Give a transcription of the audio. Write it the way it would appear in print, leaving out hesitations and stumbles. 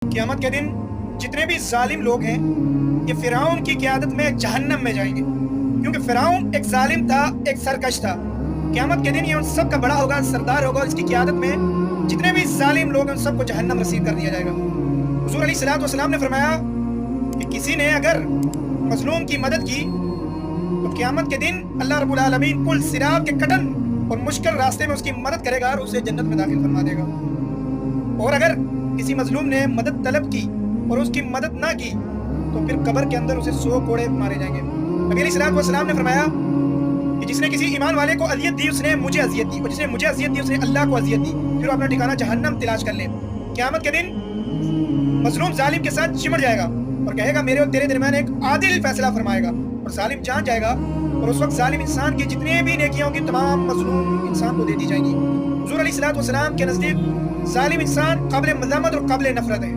क़यामत के दिन जितने भी ज़ालिम लोग हैं, ये फ़िरौन की क़यादत में जहन्नम में जाएँगे, क्योंकि फ़िरौन एक ज़ालिम था, एक सरकश था। क़यामत के दिन ये उन सब का बड़ा होगा, सरदार होगा और इसकी क़यादत में जितने भी ज़ालिम लोग हैं, उन सबको जहन्नम नसीब कर दिया जाएगा। हुज़ूर अलैहिस्सलातु वस्सलाम ने फरमाया कि किसी ने अगर मज़लूम की मदद की, तो क़यामत के दिन अल्लाह रब्बुल आलमीन पुल सिरात के कठिन और मुश्किल रास्ते में उसकी मदद करेगा और उसे जन्नत में दाखिल फरमा देगा। और अगर किसी मज़लूम ने मदद तलब की और उसकी मदद ना की, तो फिर कब्र के अंदर उसे 100 कोड़े मारे जाएंगे। नबी अलैहिस्सलातु वस्सलाम ने फरमाया कि जिसने किसी ईमान वाले को अज़ियत दी, उसने मुझे अज़ियत दी, और जिसने मुझे अज़ियत दी, उसने अल्लाह को अज़ियत दी। फिर वो अपना ठिकाना जहन्नम तलाश कर ले। क़यामत के दिन मज़लूम ज़ालिम के साथ चिमट जाएगा और कहेगा मेरे और तेरे दरमियान एक आदिल फैसला फरमाएगा, और ज़ालिम जान जाएगा, और उस वक्त ज़ालिम इंसान की जितनी भी नेकियां होंगी तमाम मज़लूम इंसान को दे दी जाएंगी। हुज़ूर अलैहिस्सलातु वस्सलाम के नज़दीक ज़ालिम इंसान क़ाबिल मज़म्मत और क़ाबिल नफ़रत है।